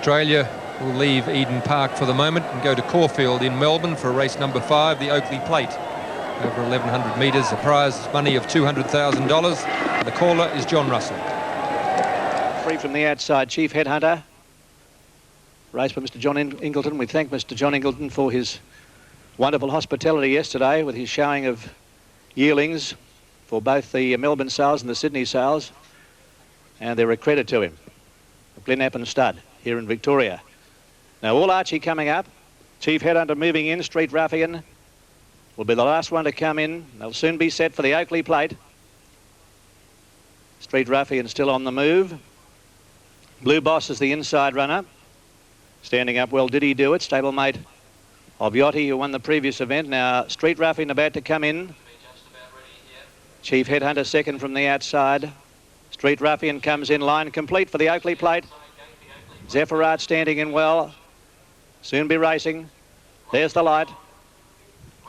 Australia will leave Eden Park for the moment and go to Caulfield in Melbourne for race number 5, the Oakley Plate. Over 1,100 metres, a prize money of $200,000. And the caller is John Russell. Free from the outside, Chief Headhunter. Race by Mr. John Ingleton. We thank Mr. John Ingleton for his wonderful hospitality yesterday with his showing of yearlings for both the Melbourne sales and the Sydney sales. And they're a credit to him. Glenappan Stud here in Victoria. Now All Archie coming up. Chief Headhunter moving in. Street Ruffian will be the last one to come in. They'll soon be set for the Oakley Plate. Street Ruffian still on the move. Blue Boss is the inside runner. Standing up well, Did He Do It? Stablemate of Yachty, who won the previous event. Now Street Ruffian about to come in. Chief Headhunter second from the outside. Street Ruffian comes in, line complete for the Oakley Plate. Zephyrat standing in well. Soon be racing. There's the light.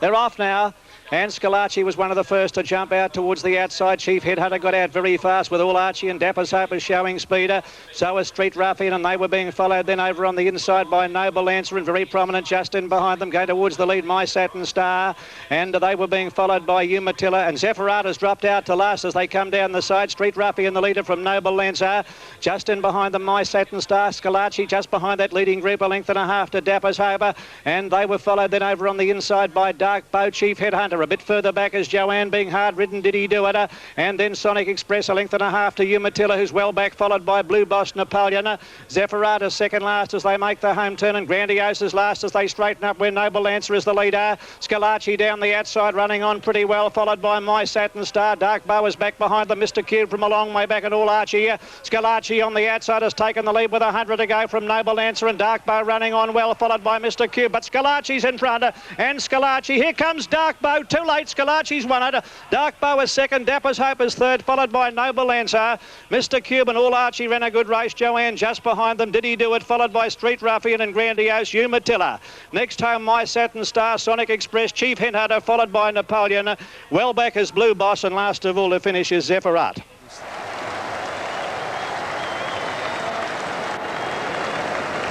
They're off now. And Scalacci was one of the first to jump out towards the outside. Chief Headhunter got out very fast with All Archie and Dapper's Hope is showing speeder. So was Street Ruffian, and they were being followed then over on the inside by Noble Answer and very prominent just in behind them, going towards the lead, My Satin Star. And they were being followed by Umatilla, and Zephyrat has dropped out to last as they come down the side. Street Ruffian, the leader from Noble Lancer. Just in behind them, My Satin Star. Scalacci just behind that leading group, a length and a half to Dapper's Hope. And they were followed then over on the inside by Dark Bow, Chief Headhunter. A bit further back is Joanne being hard ridden. Did He Do It? And then Sonic Express, a length and a half to Umatilla, who's well back, followed by Blue Boss Napoleon. Zephyrat is second last as they make the home turn, and Grandiose is last as they straighten up where Noble Answer is the leader. Scalacci down the outside running on pretty well, followed by My Satin Star. Dark Bow is back behind them. Mr. Cube from a long way back, and All Archie. Scalacci on the outside has taken the lead with 100 to go from Noble Answer, and Dark Bow running on well, followed by Mr. Cube. But Scalacci's in front, and Scalacci. Here comes Dark Bow. Too late. Scalacci's won it. Dark Bow is second. Dapper's Hope is third, followed by Noble Answer. Mr. Cube and All Archie ran a good race. Joanne just behind them. Did He Do It? Followed by Street Ruffian and Grandiose. Umatilla. Next home, My Satin Star, Sonic Express, Chief Headhunter, followed by Napoleon. Well back is Blue Boss, and last of all to finish is Zephyrat.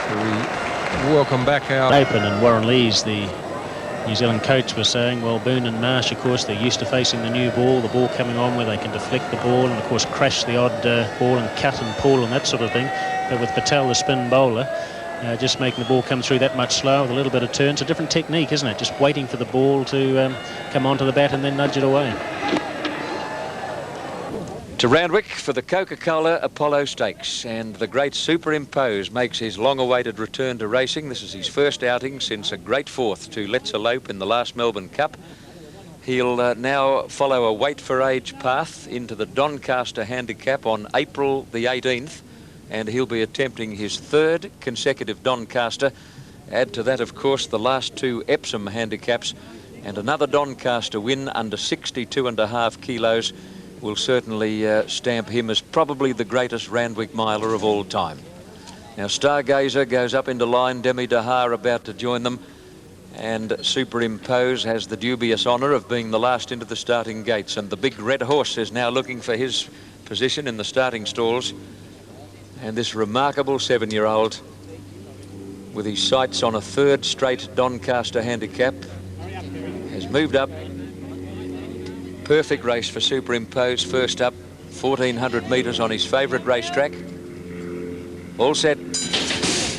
So we welcome back our Open, and Warren Lees, the New Zealand coach, was saying, well, Boone and Marsh, of course, they're used to facing the new ball, the ball coming on where they can deflect the ball and, of course, crash the odd ball and cut and pull and that sort of thing. But with Patel, the spin bowler, just making the ball come through that much slower with a little bit of turn. It's a different technique, isn't it? Just waiting for the ball to come onto the bat and then nudge it away. To Randwick for the Coca-Cola Apollo Stakes, and the great Superimpose makes his long-awaited return to racing. This is his first outing since a great fourth to Let's Elope in the last Melbourne Cup. He'll now follow a weight for age path into the Doncaster Handicap on April the 18th, and he'll be attempting his third consecutive Doncaster. Add to that, of course, the last two Epsom handicaps, and another Doncaster win under 62.5 kilos will certainly stamp him as probably the greatest Randwick miler of all time. Now Stargazer goes up into line, Demi Dahar about to join them, and Superimpose has the dubious honour of being the last into the starting gates, and the big red horse is now looking for his position in the starting stalls. And this remarkable 7-year-old, with his sights on a third straight Doncaster handicap, has moved up. Perfect race for Superimpose. First up, 1,400 metres on his favourite racetrack. All set.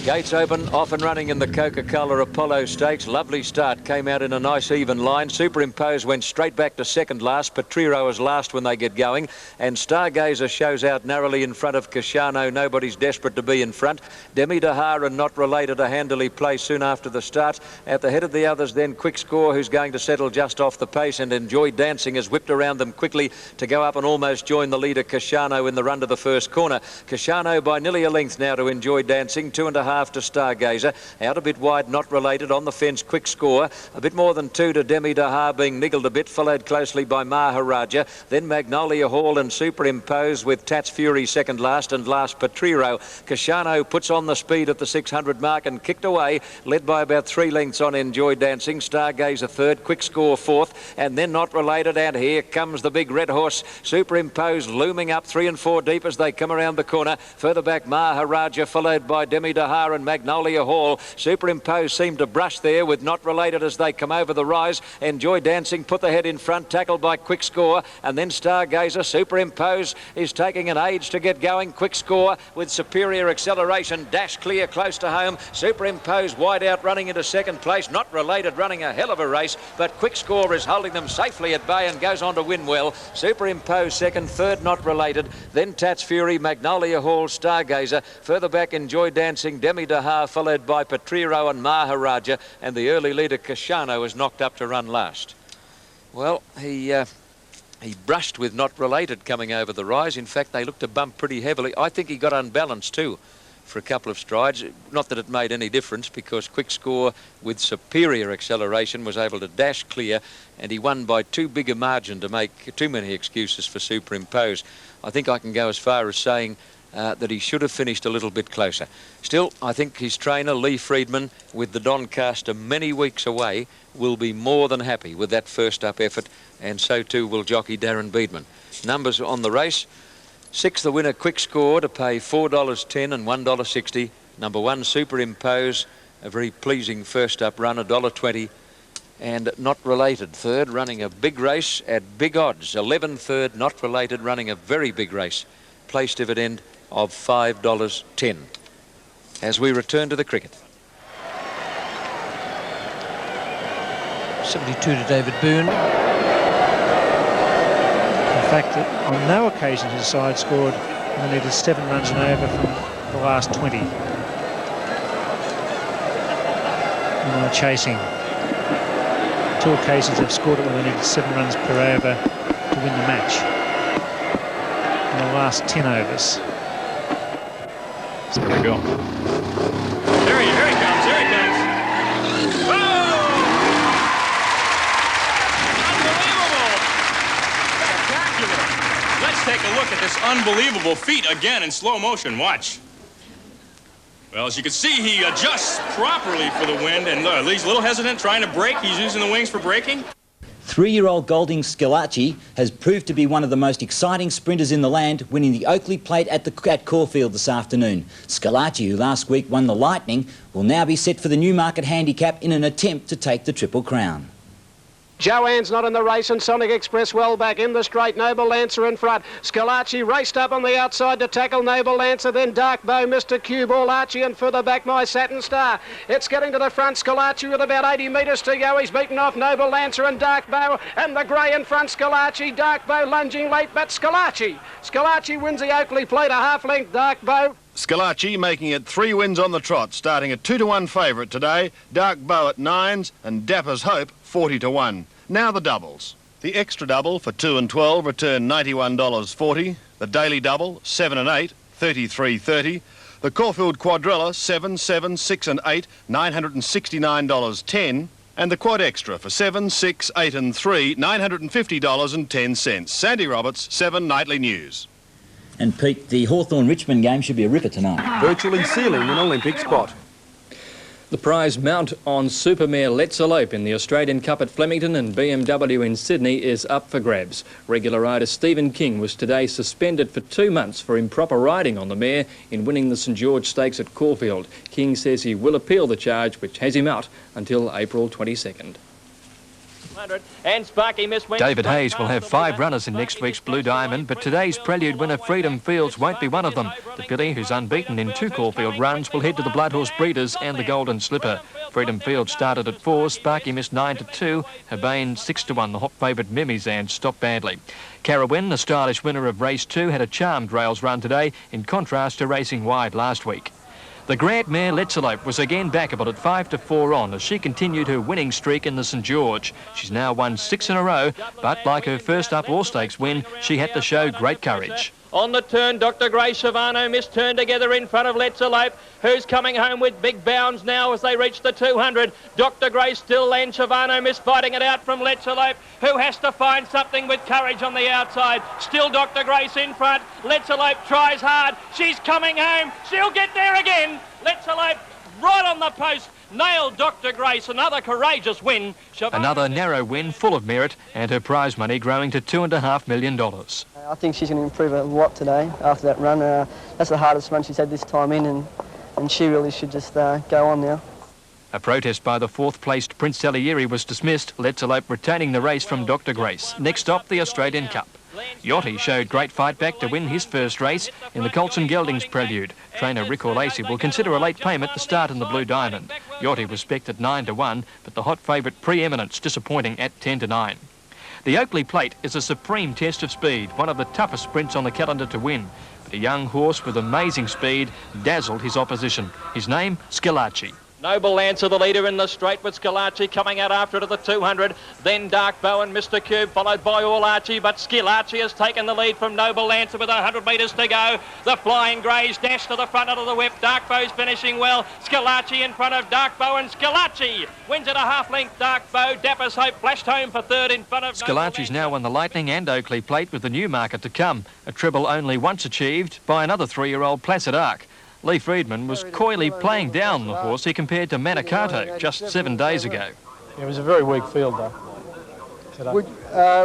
Gates open, off and running in the Coca-Cola Apollo Stakes. Lovely start, came out in a nice even line. Superimpose went straight back to second last. Petriro is last when they get going. And Stargazer shows out narrowly in front of Cashano. Nobody's desperate to be in front. Demi Dahar and Not Related a handily placed soon after the start. At the head of the others then Quick Score, who's going to settle just off the pace, and Enjoy Dancing has whipped around them quickly to go up and almost join the leader Cashano in the run to the first corner. Cashano by nearly a length now to Enjoy Dancing. 2.5 to Stargazer, out a bit wide, Not Related, on the fence, Quick Score, a bit more than 2 to Demi Dahar, being niggled a bit, followed closely by Maharaja, then Magnolia Hall and Superimpose with Tats Fury second last, and last Petriro. Cashano puts on the speed at the 600 mark and kicked away, led by about 3 lengths on Enjoy Dancing. Stargazer third, Quick Score fourth, and then Not Related, and here comes the big red horse, Superimpose, looming up 3 and 4 deep as they come around the corner. Further back, Maharaja, followed by Demi Dahar. Star and Magnolia Hall. Superimpose seemed to brush there with Not Related as they come over the rise. Enjoy Dancing put the head in front, tackled by Quick Score, and then Stargazer. Superimpose is taking an age to get going. Quick Score with superior acceleration, dash clear close to home. Superimpose wide out running into second place. Not Related running a hell of a race, but Quick Score is holding them safely at bay and goes on to win well. Superimpose second, third Not Related, then Tats Fury, Magnolia Hall, Stargazer. Further back Enjoy Dancing, Demi Dahar, followed by Petriro and Maharaja, and the early leader Kashano was knocked up to run last. Well, he brushed with Not Related coming over the rise. In fact, they looked to bump pretty heavily. I think he got unbalanced too for a couple of strides. Not that it made any difference, because Quick Score with superior acceleration was able to dash clear, and he won by too big a margin to make too many excuses for Superimpose. I think I can go as far as saying that he should have finished a little bit closer. Still, I think his trainer, Lee Friedman, with the Doncaster many weeks away, will be more than happy with that first up effort, and so too will jockey Darren Beedman. Numbers on the race: 6, the winner, Quick Score, to pay $4.10 and $1.60. Number 1, Superimpose, a very pleasing first up run, $1.20. And Not Related, third, running a big race at big odds. 11 third, Not Related, running a very big race. Place dividend of $5.10. As we return to the cricket. 72 to David Boone. In fact, on no occasion his side scored when they needed 7 runs and over from the last 20. And they were chasing. 2 occasions they've scored it when they needed 7 runs per over to win the match. In the last 10 overs. There we go. Here he comes, here he comes. Oh! Unbelievable! Spectacular! Let's take a look at this unbelievable feat again in slow motion. Watch. Well, as you can see, he adjusts properly for the wind, and look, he's a little hesitant trying to brake. He's using the wings for braking. 3-year-old Golding Scalacci has proved to be one of the most exciting sprinters in the land, winning the Oakley Plate at Caulfield this afternoon. Scalacci, who last week won the Lightning, will now be set for the Newmarket Handicap in an attempt to take the Triple Crown. Joanne's not in the race, and Sonic Express well back in the straight. Noble Lancer in front. Scalacci raced up on the outside to tackle Noble Lancer, then Dark Bow, Mr. Cue Ball, Archie, and further back My Satin Star. It's getting to the front. Scalacci with about 80 metres to go. He's beaten off Noble Lancer and Dark Bow, and the grey in front. Scalacci, Dark Bow lunging late, but Scalacci wins the Oakley Plate, a half-length. Dark Bow. Scalacci making it 3 wins on the trot, starting a 2-to-1 favourite today. Dark Bow at 9s and Dapper's Hope 40-to-1. Now the doubles. The extra double for 2 and 12 returned $91.40. The daily double 7 and 8 $33.30. The Caulfield Quadrilla 7, 7, 6 and 8 $969.10. And the quad extra for 7, 6, 8 and 3 $950.10. Sandy Roberts, 7 Nightly News. And Pete, the Hawthorn-Richmond game should be a ripper tonight. Virtually sealing an Olympic spot. The prize mount on Supermare Let's Elope in the Australian Cup at Flemington and BMW in Sydney is up for grabs. Regular rider Stephen King was today suspended for 2 months for improper riding on the mare in winning the St George Stakes at Caulfield. King says he will appeal the charge, which has him out until April 22nd. And Sparky Miss David Hayes will have 5 runners in next week's Blue Diamond, but today's Prelude winner Freedom Fields won't be one of them. The filly, who's unbeaten in 2 Caulfield runs, will head to the Bloodhorse Breeders and the Golden Slipper. Freedom Fields started at 4, Sparky missed 9-2, Habane 6-1, the hot favourite Mimizan stopped badly. Carrawin, the stylish winner of race 2, had a charmed rails run today, in contrast to racing wide last week. The grad mare Let's Elope was again backable at 5-4 on as she continued her winning streak in the St George. She's now won 6 in a row, but like her first up All-Stakes win, she had to show great courage. On the turn, Dr. Grace, Shavano Miss turn together in front of Let's Elope, who's coming home with big bounds now as they reach the 200. Dr. Grace still and Shavano Miss fighting it out from Let's Elope, who has to find something with courage on the outside. Still Dr. Grace in front. Let's Elope tries hard. She's coming home. She'll get there again. Let's Elope right on the post. Nailed Dr. Grace, another courageous win. Another narrow win full of merit, and her prize money growing to $2.5 million. I think she's going to improve a lot today after that run. That's the hardest run she's had this time in, and and she really should just go on now. A protest by the fourth-placed Prince Salieri was dismissed, Let's Elope retaining the race from Dr. Grace. Next up, the Australian Cup. Yachty showed great fight back to win his first race in the Colson Geldings Prelude. Trainer Rick Orlacey will consider a late payment to start in the Blue Diamond. Yachty was specced at 9-1, but the hot favourite Preeminence disappointing at 10-9. The Oakley Plate is a supreme test of speed, one of the toughest sprints on the calendar to win. But a young horse with amazing speed dazzled his opposition. His name, Schillaci. Noble Lancer, the leader in the straight, with Schillaci coming out after it at the 200. Then Dark Bow and Mr. Cube, followed by All Archie. But Schillaci has taken the lead from Noble Lancer with 100 metres to go. The Flying Greys dash to the front of the whip. Dark Bow's finishing well. Schillaci in front of Dark Bow, and Schillaci wins at a half-length. Dark Bow, Dapper's Hope flashed home for third in front of Schillaci's now won the Lightning and Oakley Plate with the new market to come. A treble only once achieved by another 3-year-old Placid Arc. Lee Friedman was coyly playing down the horse he compared to Manicato just 7 days ago. It was a very weak field, though.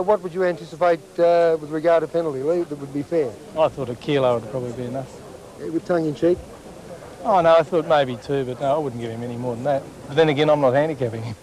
What would you anticipate with regard to penalty, Lee, that would be fair? I thought a kilo would probably be enough. With tongue-in-cheek? Oh, no, I thought maybe 2, but no, I wouldn't give him any more than that. But then again, I'm not handicapping him.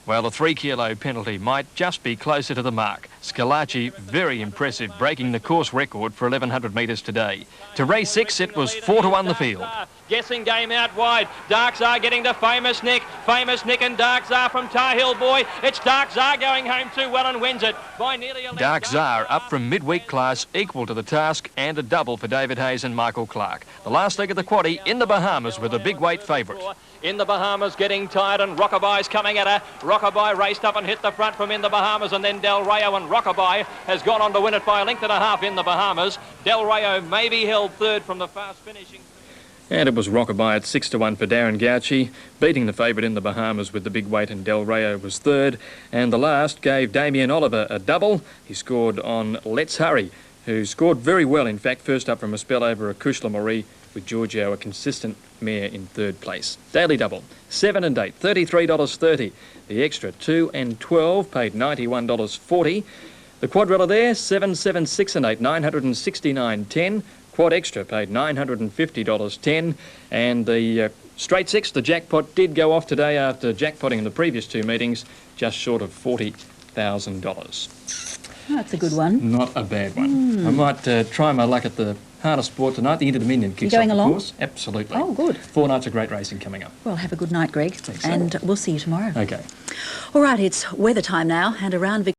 Well, a 3-kilo penalty might just be closer to the mark. Schillaci, very impressive, breaking the course record for 1,100 metres today. To race 6, it was 4-1 the field. Guessing game out wide. Dark Czar getting to Famous Nick. Famous Nick and Dark Czar from Tar Hill Boy. It's Dark Czar going home too well and wins it by nearly a length. Dark Czar up from midweek class, equal to the task, and a double for David Hayes and Michael Clark. The last leg of the quaddie in the Bahamas with a big weight favourite. In the Bahamas, getting tired, and Rockabye's coming at her. Rockabye raced up and hit the front from In the Bahamas, and then Del Rayo, and Rockabye has gone on to win it by a length and a half in the Bahamas. Del Rayo maybe held third from the fast finishing. And it was Rockabye at 6-1 for Darren Gauci, beating the favourite In the Bahamas with the big weight, and Del Rayo was third. And the last gave Damien Oliver a double. He scored on Let's Hurry, who scored very well, in fact, first up from a spell over Akushla Marie, with Giorgio, a consistent mare, in third place. Daily double, 7 and 8, $33.30. The extra, 2 and 12, paid $91.40. The quadrilla there, 7, 7, 6 and 8, $969.10. Quad extra paid $950.10. And the straight six, the jackpot, did go off today after jackpotting in the previous 2 meetings, just short of $40,000. Oh, that's a good one. Not a bad one. I might try my luck at the harder sport tonight. The Inter-Dominion kicks going off, of along? course. Absolutely. Oh, good. 4 nights of great racing coming up. Well, have a good night, Greg. And we'll see you tomorrow. Okay. All right, it's weather time now, and around Victoria.